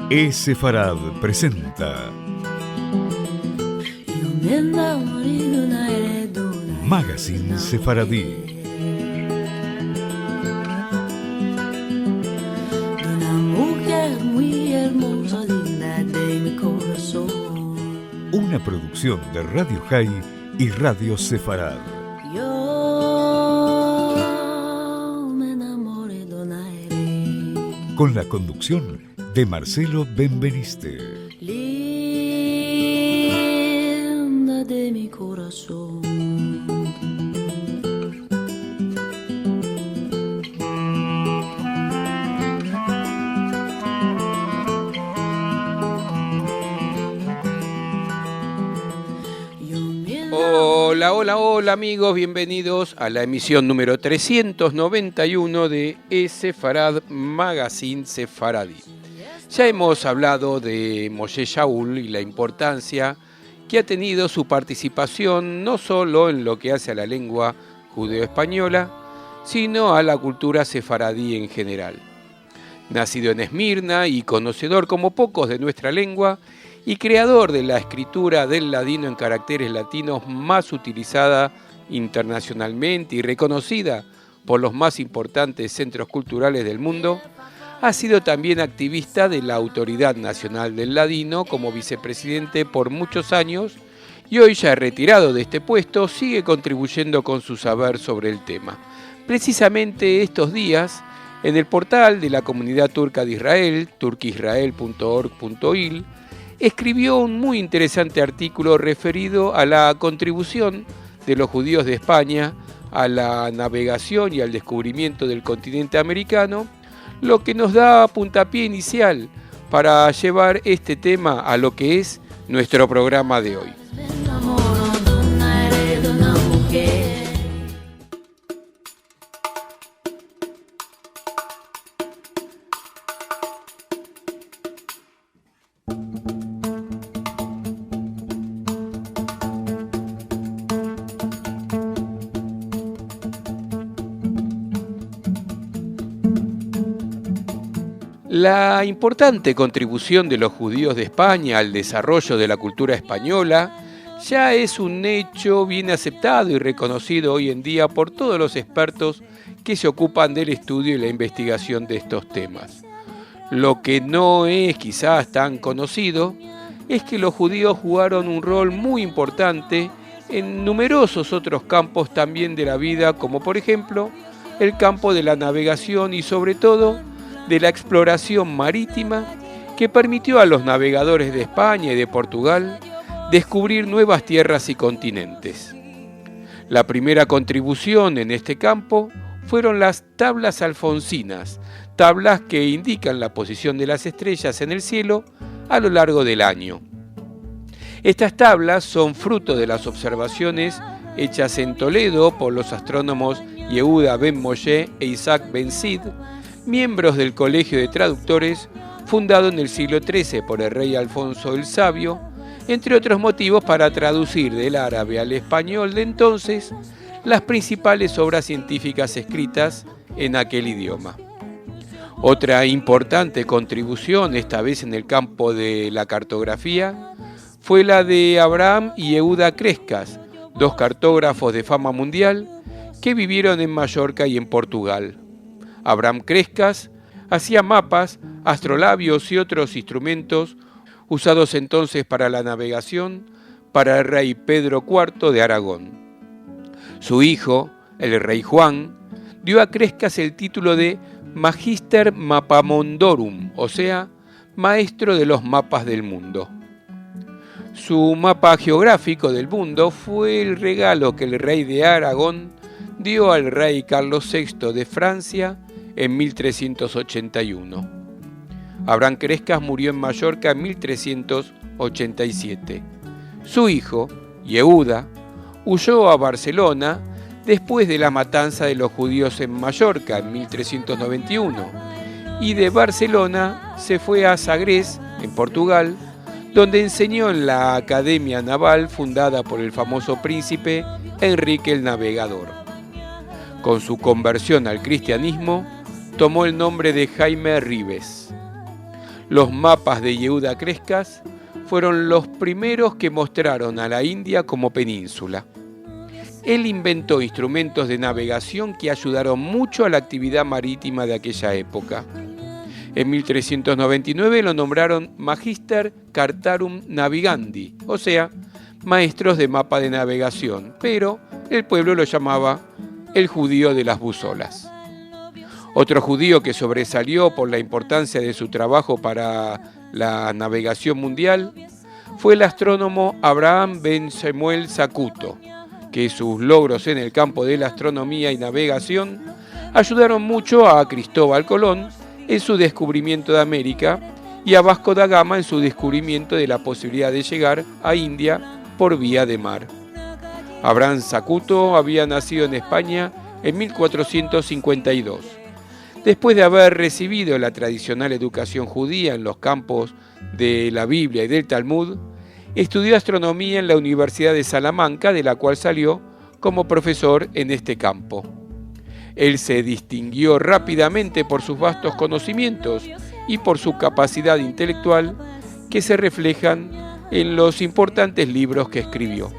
Sefarad presenta Magazine Sefaradí. Una producción de Radio High y Radio Sefarad. Con la conducción de Marcelo Benveniste. Linda de mi corazón. Hola amigos, bienvenidos a la emisión número 391 de Sefarad Magazine Sefaradí. Ya hemos hablado de Moshe Shaul y la importancia que ha tenido su participación no solo en lo que hace a la lengua judeo-española, sino a la cultura sefaradí en general. Nacido en Esmirna y conocedor como pocos de nuestra lengua, y creador de la escritura del ladino en caracteres latinos más utilizada internacionalmente y reconocida por los más importantes centros culturales del mundo, ha sido también activista de la Autoridad Nacional del Ladino como vicepresidente por muchos años y hoy ya retirado de este puesto sigue contribuyendo con su saber sobre el tema. Precisamente estos días, en el portal de la comunidad turca de Israel, turkisrael.org.il, escribió un muy interesante artículo referido a la contribución de los judíos de España a la navegación y al descubrimiento del continente americano, lo que nos da puntapié inicial para llevar este tema a lo que es nuestro programa de hoy. La importante contribución de los judíos de España al desarrollo de la cultura española ya es un hecho bien aceptado y reconocido hoy en día por todos los expertos que se ocupan del estudio y la investigación de estos temas. Lo que no es quizás tan conocido es que los judíos jugaron un rol muy importante en numerosos otros campos también de la vida, como por ejemplo el campo de la navegación y sobre todo de la exploración marítima que permitió a los navegadores de España y de Portugal descubrir nuevas tierras y continentes. La primera contribución en este campo fueron las tablas alfonsinas, tablas que indican la posición de las estrellas en el cielo a lo largo del año. Estas tablas son fruto de las observaciones hechas en Toledo por los astrónomos Yehuda ben Moshe e Isaac ben Sid, miembros del Colegio de Traductores, fundado en el siglo XIII por el rey Alfonso el Sabio, entre otros motivos para traducir del árabe al español de entonces las principales obras científicas escritas en aquel idioma. Otra importante contribución, esta vez en el campo de la cartografía, fue la de Abraham y Yehuda Crescas, dos cartógrafos de fama mundial que vivieron en Mallorca y en Portugal. Abraham Crescas hacía mapas, astrolabios y otros instrumentos usados entonces para la navegación para el rey Pedro IV de Aragón. Su hijo, el rey Juan, dio a Crescas el título de Magister Mappamondorum, o sea, maestro de los mapas del mundo. Su mapa geográfico del mundo fue el regalo que el rey de Aragón dio al rey Carlos VI de Francia en 1381. Abraham Crescas murió en Mallorca en 1387. Su hijo, Yehuda, huyó a Barcelona después de la matanza de los judíos en Mallorca en 1391 y de Barcelona se fue a Sagres, en Portugal, donde enseñó en la Academia Naval fundada por el famoso príncipe Enrique el Navegador. Con su conversión al cristianismo, tomó el nombre de Jaime Ribes. Los mapas de Yehuda Crescas fueron los primeros que mostraron a la India como península. Él inventó instrumentos de navegación que ayudaron mucho a la actividad marítima de aquella época. En 1399 lo nombraron Magister Cartarum Navigandi, o sea, maestros de mapa de navegación, pero el pueblo lo llamaba el judío de las buzolas. Otro judío que sobresalió por la importancia de su trabajo para la navegación mundial fue el astrónomo Abraham ben Shemuel Zacuto, que sus logros en el campo de la astronomía y navegación ayudaron mucho a Cristóbal Colón en su descubrimiento de América y a Vasco da Gama en su descubrimiento de la posibilidad de llegar a India por vía de mar. Abraham Zacuto había nacido en España en 1452. Después de haber recibido la tradicional educación judía en los campos de la Biblia y del Talmud, estudió astronomía en la Universidad de Salamanca, de la cual salió como profesor en este campo. Él se distinguió rápidamente por sus vastos conocimientos y por su capacidad intelectual, que se reflejan en los importantes libros que escribió.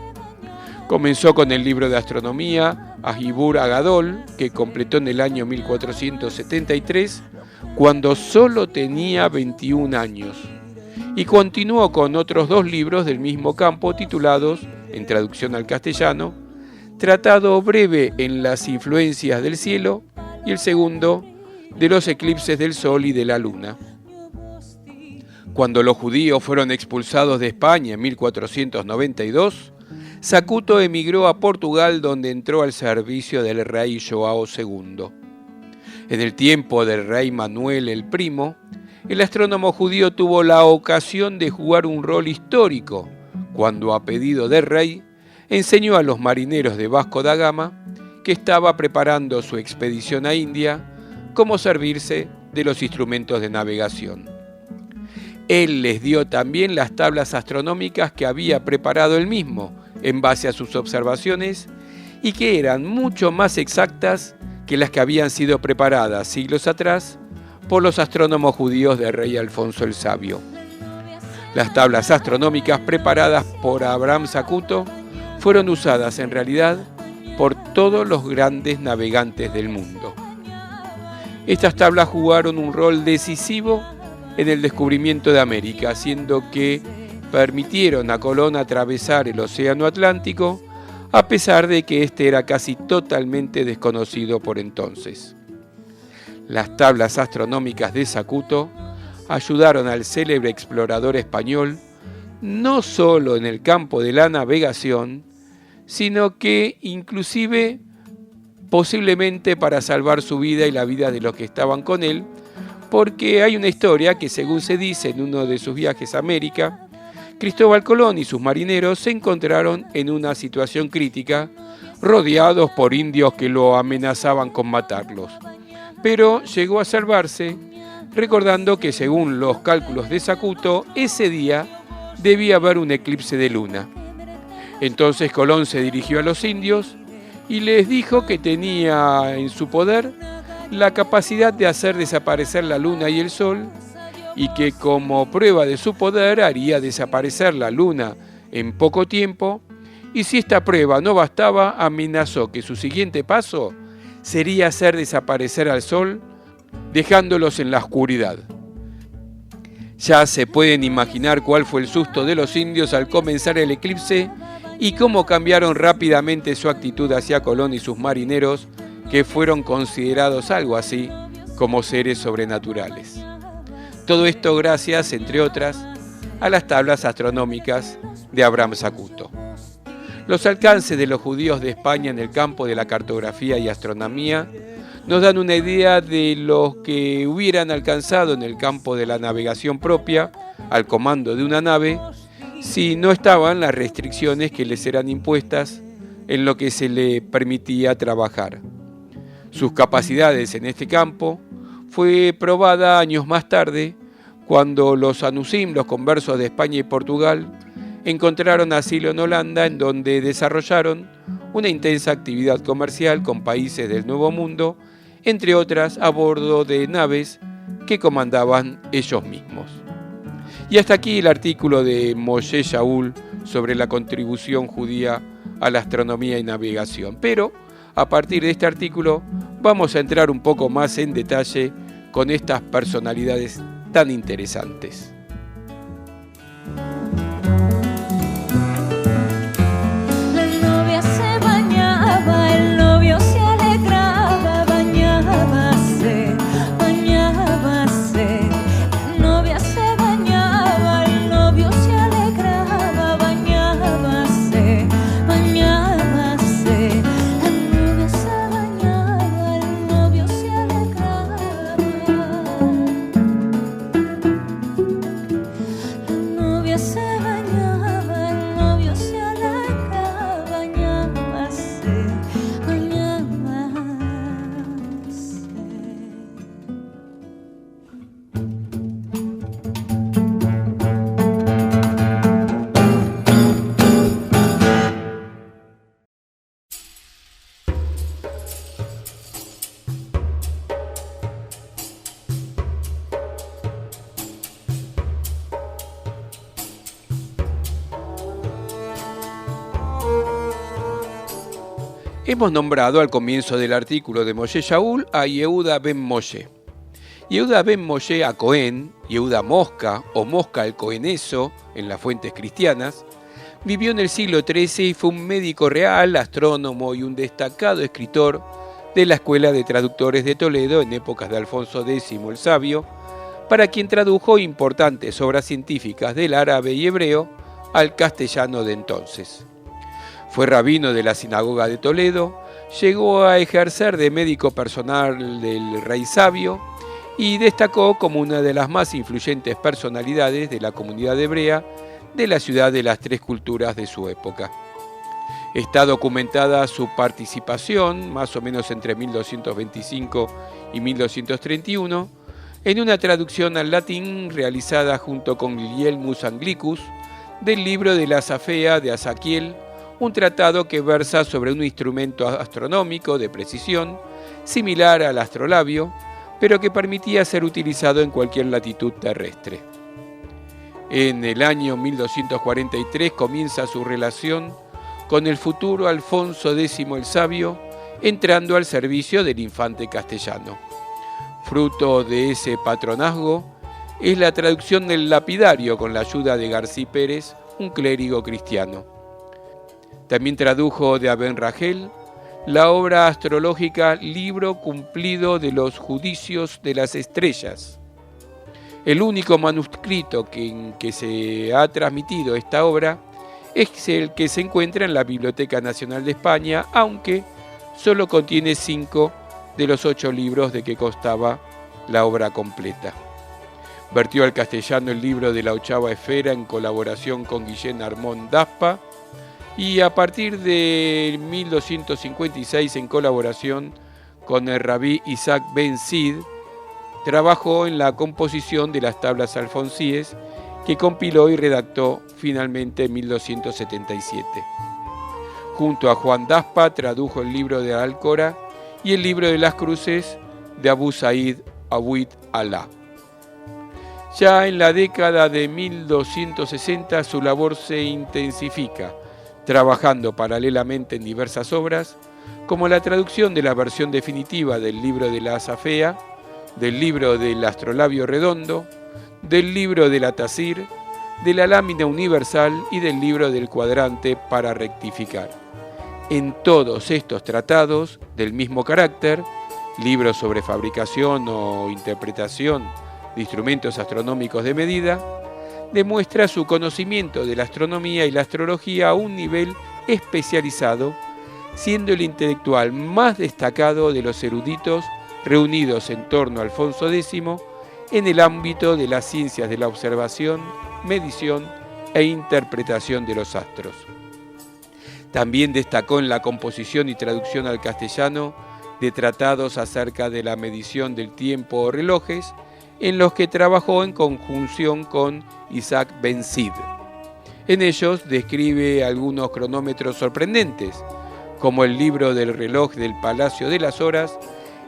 Comenzó con el libro de astronomía Ahibur Agadol, que completó en el año 1473, cuando solo tenía 21 años, y continuó con otros 2 libros del mismo campo titulados, en traducción al castellano, Tratado breve en las influencias del cielo y el segundo, de los eclipses del sol y de la luna. Cuando los judíos fueron expulsados de España en 1492, Zacuto emigró a Portugal, donde entró al servicio del rey João II. En el tiempo del rey Manuel el Primo, el astrónomo judío tuvo la ocasión de jugar un rol histórico, cuando a pedido del rey, enseñó a los marineros de Vasco da Gama, que estaba preparando su expedición a India, cómo servirse de los instrumentos de navegación. Él les dio también las tablas astronómicas que había preparado él mismo, en base a sus observaciones, y que eran mucho más exactas que las que habían sido preparadas siglos atrás por los astrónomos judíos del rey Alfonso el Sabio. Las tablas astronómicas preparadas por Abraham Zacuto fueron usadas en realidad por todos los grandes navegantes del mundo. Estas tablas jugaron un rol decisivo en el descubrimiento de América, haciendo que permitieron a Colón atravesar el Océano Atlántico, a pesar de que este era casi totalmente desconocido por entonces. Las tablas astronómicas de Zacuto ayudaron al célebre explorador español no solo en el campo de la navegación, sino que inclusive posiblemente para salvar su vida y la vida de los que estaban con él, porque hay una historia que, según se dice en uno de sus viajes a América, Cristóbal Colón y sus marineros se encontraron en una situación crítica, rodeados por indios que lo amenazaban con matarlos. Pero llegó a salvarse, recordando que según los cálculos de Zacuto, ese día debía haber un eclipse de luna. Entonces Colón se dirigió a los indios y les dijo que tenía en su poder la capacidad de hacer desaparecer la luna y el sol, y que como prueba de su poder haría desaparecer la luna en poco tiempo, y si esta prueba no bastaba, amenazó que su siguiente paso sería hacer desaparecer al sol, dejándolos en la oscuridad. Ya se pueden imaginar cuál fue el susto de los indios al comenzar el eclipse y cómo cambiaron rápidamente su actitud hacia Colón y sus marineros, que fueron considerados algo así como seres sobrenaturales. Todo esto gracias, entre otras, a las tablas astronómicas de Abraham Zacuto. Los alcances de los judíos de España en el campo de la cartografía y astronomía nos dan una idea de los que hubieran alcanzado en el campo de la navegación propia, al comando de una nave, si no estaban las restricciones que les eran impuestas en lo que se le permitía trabajar. Sus capacidades en este campo fue probada años más tarde, cuando los Anusim, los conversos de España y Portugal, encontraron asilo en Holanda, en donde desarrollaron una intensa actividad comercial con países del Nuevo Mundo, entre otras a bordo de naves que comandaban ellos mismos. Y hasta aquí el artículo de Moshe Shaul sobre la contribución judía a la astronomía y navegación. Pero a partir de este artículo vamos a entrar un poco más en detalle con estas personalidades tan interesantes. La novia se bañaba, el novio se alegraba, bañábase, bañábase. La novia se bañaba, el novio se alegraba, bañábase, bañábase. La novia se bañaba, el novio se alegraba. La novia se bañaba, el novio se alegraba, bañábase, bañábase. Hemos nombrado al comienzo del artículo de Moshe Shaul a Yehuda ben Moshe. Yehuda ben Moshe a Cohen, Yehuda Mosca o Mosca el Coheneso en las fuentes cristianas, vivió en el siglo XIII y fue un médico real, astrónomo y un destacado escritor de la Escuela de Traductores de Toledo en épocas de Alfonso X el Sabio, para quien tradujo importantes obras científicas del árabe y hebreo al castellano de entonces. Fue rabino de la sinagoga de Toledo, llegó a ejercer de médico personal del rey sabio y destacó como una de las más influyentes personalidades de la comunidad hebrea de la ciudad de las tres culturas de su época. Está documentada su participación, más o menos entre 1225 y 1231, en una traducción al latín realizada junto con Guillielmus Anglicus del libro de la Safea de Asaquiel, un tratado que versa sobre un instrumento astronómico de precisión, similar al astrolabio, pero que permitía ser utilizado en cualquier latitud terrestre. En el año 1243 comienza su relación con el futuro Alfonso X el Sabio, entrando al servicio del infante castellano. Fruto de ese patronazgo es la traducción del lapidario con la ayuda de Garcí Pérez, un clérigo cristiano. También tradujo de Aben Rachel la obra astrológica Libro Cumplido de los Judicios de las Estrellas. El único manuscrito en que se ha transmitido esta obra es el que se encuentra en la Biblioteca Nacional de España, aunque solo contiene 5 de los 8 libros de que constaba la obra completa. Vertió al castellano el libro de la 8ª esfera en colaboración con Guillén Armón d'Aspa, y a partir de 1256 en colaboración con el rabí Isaac ben Sid, trabajó en la composición de las tablas alfonsíes que compiló y redactó finalmente en 1277. Junto a Juan d'Aspa tradujo el libro de Al-Corá y el libro de las cruces de Abu Said Awid Alá. Ya en la década de 1260 su labor se intensifica, trabajando paralelamente en diversas obras, como la traducción de la versión definitiva del libro de la Safea, del libro del Astrolabio Redondo, del libro de la Tasir, de la Lámina Universal y del libro del Cuadrante para rectificar. En todos estos tratados del mismo carácter, libros sobre fabricación o interpretación de instrumentos astronómicos de medida, demuestra su conocimiento de la astronomía y la astrología a un nivel especializado, siendo el intelectual más destacado de los eruditos reunidos en torno a Alfonso X en el ámbito de las ciencias de la observación, medición e interpretación de los astros. También destacó en la composición y traducción al castellano de tratados acerca de la medición del tiempo o relojes, en los que trabajó en conjunción con Isaac ben Sid. En ellos describe algunos cronómetros sorprendentes, como el libro del reloj del Palacio de las Horas,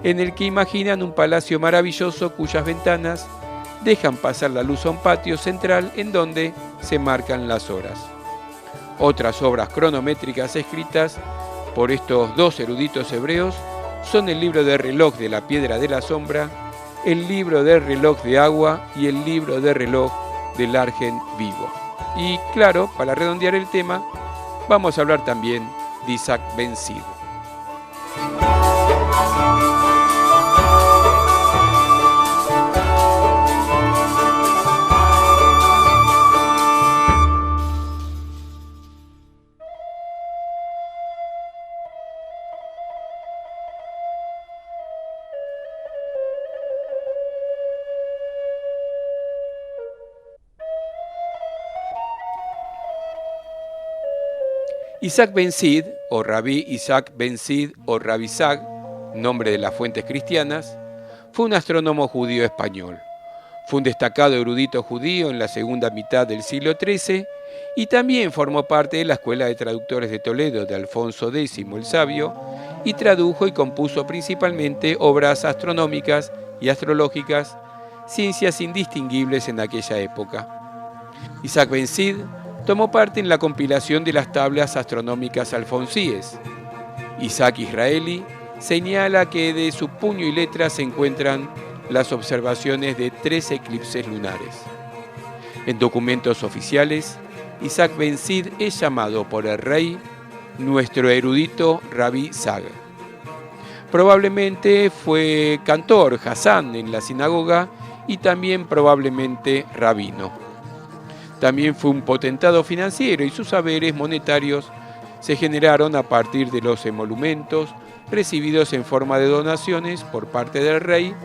en el que imaginan un palacio maravilloso cuyas ventanas dejan pasar la luz a un patio central en donde se marcan las horas. Otras obras cronométricas escritas por estos dos eruditos hebreos son el libro de reloj de la piedra de la sombra, el libro de reloj de agua y el libro de reloj del Argen vivo. Y claro, para redondear el tema, vamos a hablar también de Isaac Ben Sid. Isaac Ben Sid, o Rabí Isaac Ben Sid, o Rabí Isaac, nombre de las fuentes cristianas, fue un astrónomo judío español. Fue un destacado erudito judío en la segunda mitad del siglo XIII y también formó parte de la Escuela de Traductores de Toledo de Alfonso X el Sabio y tradujo y compuso principalmente obras astronómicas y astrológicas, ciencias indistinguibles en aquella época. Isaac Ben Sid tomó parte en la compilación de las tablas astronómicas alfonsíes. Isaac Israeli señala que de su puño y letra se encuentran las observaciones de 3 eclipses lunares. En documentos oficiales, Isaac Ben Sid es llamado por el rey nuestro erudito Rabí Sag. Probablemente fue cantor, Hassan en la sinagoga y también probablemente rabino. También fue un potentado financiero y sus saberes monetarios se generaron a partir de los emolumentos recibidos en forma de donaciones por parte del rey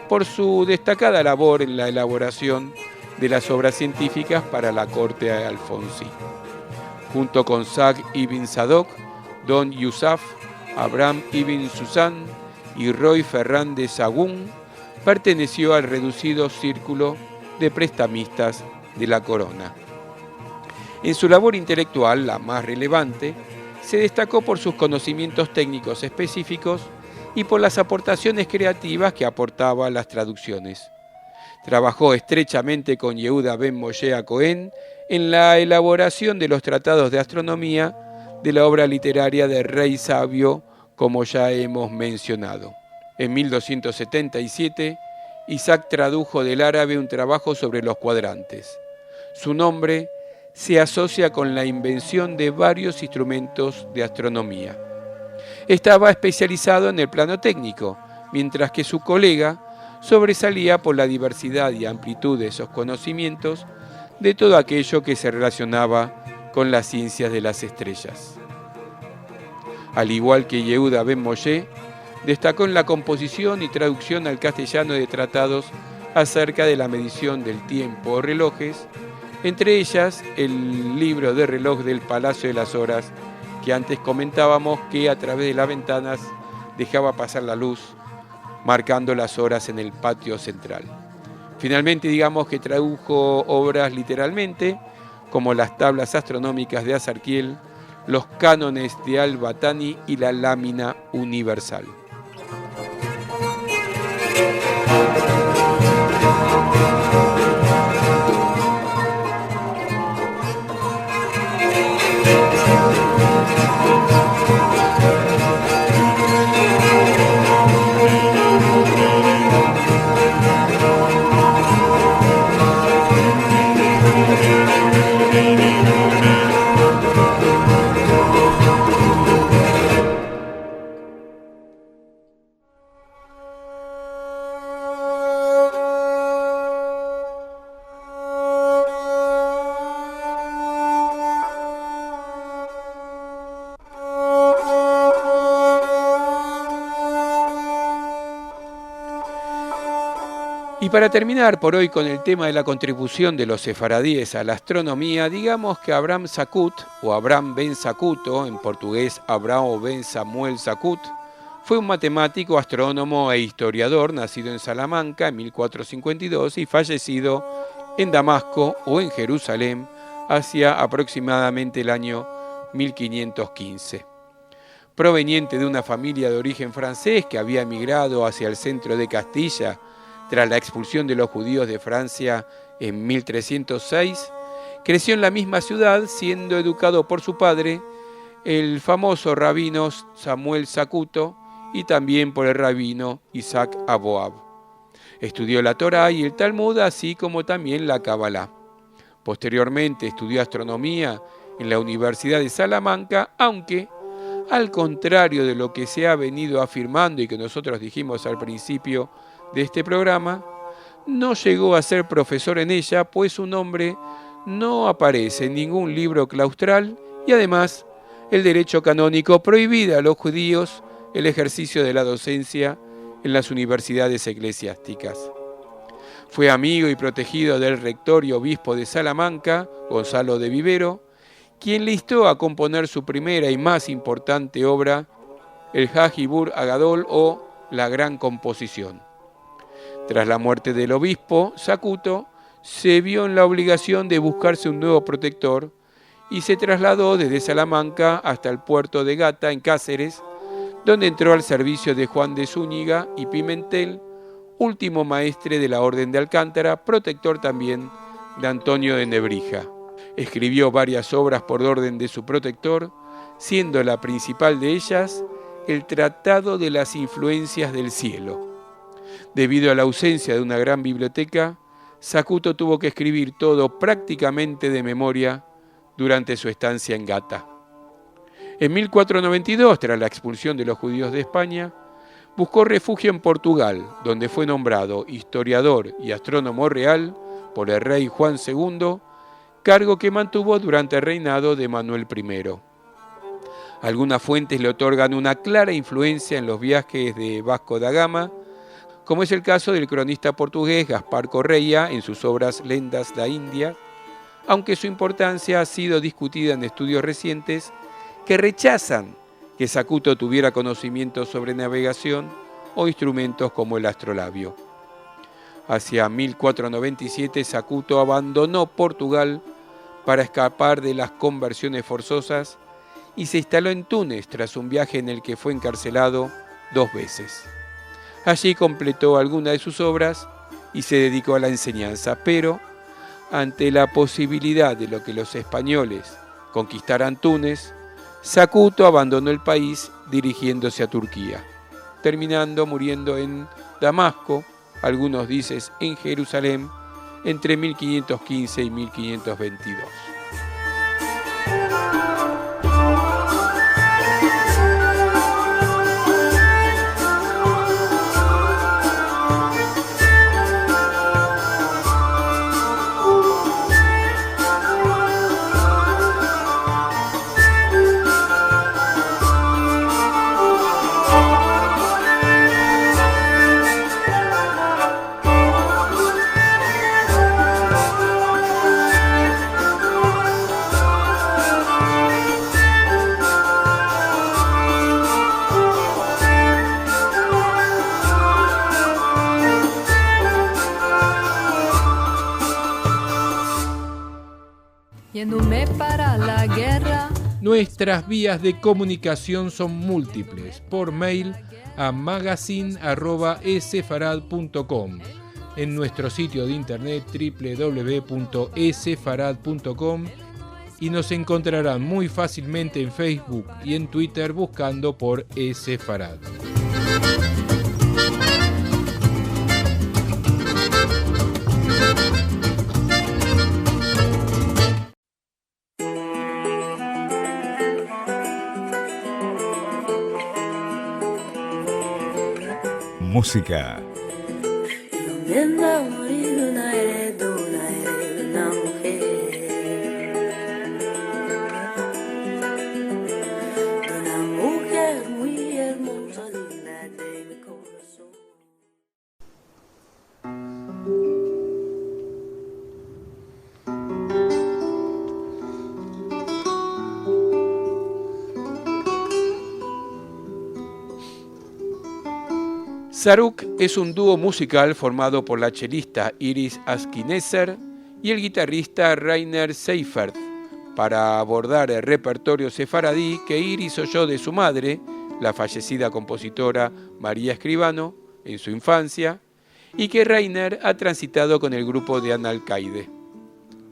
por su destacada labor en la elaboración de las obras científicas para la corte alfonsí. Junto con Sag ibn Sadok, Don Yusuf, Abraham ibn Susan y Roy Ferrán de Sagún, perteneció al reducido círculo de prestamistas de la corona. En su labor intelectual, la más relevante, se destacó por sus conocimientos técnicos específicos y por las aportaciones creativas que aportaba a las traducciones. Trabajó estrechamente con Yehuda ben Moshe Cohen en la elaboración de los tratados de astronomía de la obra literaria del Rey Sabio, como ya hemos mencionado. En 1277, Isaac tradujo del árabe un trabajo sobre los cuadrantes. Su nombre se asocia con la invención de varios instrumentos de astronomía. Estaba especializado en el plano técnico, mientras que su colega sobresalía por la diversidad y amplitud de esos conocimientos de todo aquello que se relacionaba con las ciencias de las estrellas. Al igual que Yehuda ben Moshe, destacó en la composición y traducción al castellano de tratados acerca de la medición del tiempo o relojes, entre ellas el libro de reloj del Palacio de las Horas, que antes comentábamos que a través de las ventanas dejaba pasar la luz, marcando las horas en el patio central. Finalmente, digamos que tradujo obras literalmente, como las tablas astronómicas de Azarquiel, los cánones de Al-Batani y la lámina universal. Y para terminar por hoy con el tema de la contribución de los sefaradíes a la astronomía, digamos que Abraham Sakut, o Abraham ben Sakuto, en portugués Abraham ben Samuel Sakut, fue un matemático, astrónomo e historiador nacido en Salamanca en 1452 y fallecido en Damasco o en Jerusalén hacia aproximadamente el año 1515. Proveniente de una familia de origen francés que había emigrado hacia el centro de Castilla tras la expulsión de los judíos de Francia en 1306, creció en la misma ciudad siendo educado por su padre, el famoso rabino Samuel Zacuto, y también por el rabino Isaac Aboab. Estudió la Torá y el Talmud, así como también la Kabbalah. Posteriormente estudió astronomía en la Universidad de Salamanca, aunque, al contrario de lo que se ha venido afirmando y que nosotros dijimos al principio de este programa, no llegó a ser profesor en ella, pues su nombre no aparece en ningún libro claustral y además el derecho canónico prohibía a los judíos el ejercicio de la docencia en las universidades eclesiásticas. Fue amigo y protegido del rector y obispo de Salamanca, Gonzalo de Vivero, quien le instó a componer su primera y más importante obra, el Hajibur Agadol o La Gran Composición. Tras la muerte del obispo, Zacuto se vio en la obligación de buscarse un nuevo protector y se trasladó desde Salamanca hasta el puerto de Gata, en Cáceres, donde entró al servicio de Juan de Zúñiga y Pimentel, último maestre de la Orden de Alcántara, protector también de Antonio de Nebrija. Escribió varias obras por orden de su protector, siendo la principal de ellas el Tratado de las Influencias del Cielo. Debido a la ausencia de una gran biblioteca, Zacuto tuvo que escribir todo prácticamente de memoria durante su estancia en Gata. En 1492, tras la expulsión de los judíos de España, buscó refugio en Portugal, donde fue nombrado historiador y astrónomo real por el rey Juan II, cargo que mantuvo durante el reinado de Manuel I. Algunas fuentes le otorgan una clara influencia en los viajes de Vasco da Gama, como es el caso del cronista portugués Gaspar Correia en sus obras Lendas da India, aunque su importancia ha sido discutida en estudios recientes que rechazan que Zacuto tuviera conocimientos sobre navegación o instrumentos como el astrolabio. Hacia 1497 Zacuto abandonó Portugal para escapar de las conversiones forzosas y se instaló en Túnez tras un viaje en el que fue encarcelado 2 veces. Allí completó algunas de sus obras y se dedicó a la enseñanza, pero ante la posibilidad de lo que los españoles conquistaran Túnez, Zacuto abandonó el país dirigiéndose a Turquía, terminando muriendo en Damasco, algunos dicen en Jerusalén, entre 1515 y 1522. Yéndome para la guerra. Nuestras vías de comunicación son múltiples. Por mail a magazine@esefarad.com, en nuestro sitio de internet www.esefarad.com, y nos encontrarán muy fácilmente en Facebook y en Twitter buscando por Esefarad. Música. Zaruk es un dúo musical formado por la chelista Iris Askineser y el guitarrista Rainer Seifert, para abordar el repertorio sefaradí que Iris oyó de su madre, la fallecida compositora María Escribano, en su infancia, y que Reiner ha transitado con el grupo de Analcaide.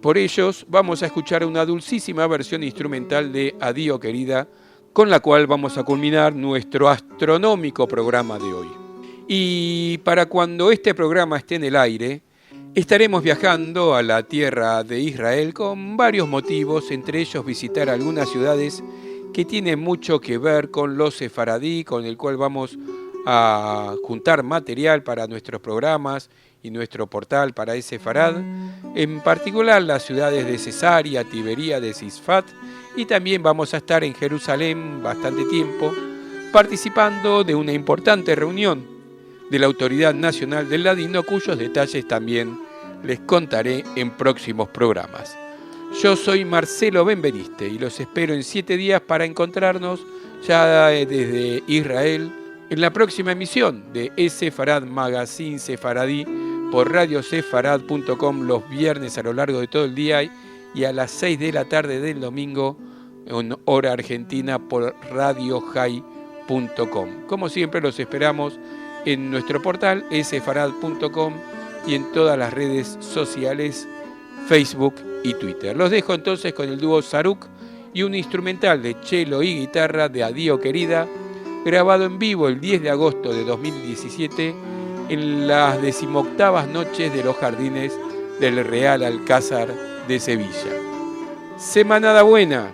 Por ellos vamos a escuchar una dulcísima versión instrumental de Adío Querida, con la cual vamos a culminar nuestro astronómico programa de hoy. Y para cuando este programa esté en el aire, estaremos viajando a la tierra de Israel con varios motivos, entre ellos visitar algunas ciudades que tienen mucho que ver con los sefaradí, con el cual vamos a juntar material para nuestros programas y nuestro portal para Sefarad, en particular las ciudades de Cesarea, Tiberíades y Sfat, y también vamos a estar en Jerusalén bastante tiempo, participando de una importante reunión de la Autoridad Nacional del Ladino, cuyos detalles también les contaré en próximos programas. Yo soy Marcelo Benveniste y los espero en 7 días para encontrarnos ya desde Israel en la próxima emisión de Sefarad Magazine Sefaradí por radiosefarad.com los viernes a lo largo de todo el día y a las 6 de la tarde del domingo en hora argentina por radiohai.com. Como siempre los esperamos en nuestro portal sefarad.com y en todas las redes sociales, Facebook y Twitter. Los dejo entonces con el dúo Saruk y un instrumental de cello y guitarra de Adío Querida, grabado en vivo el 10 de agosto de 2017 en las 18ª noches de los jardines del Real Alcázar de Sevilla. Semanada buena.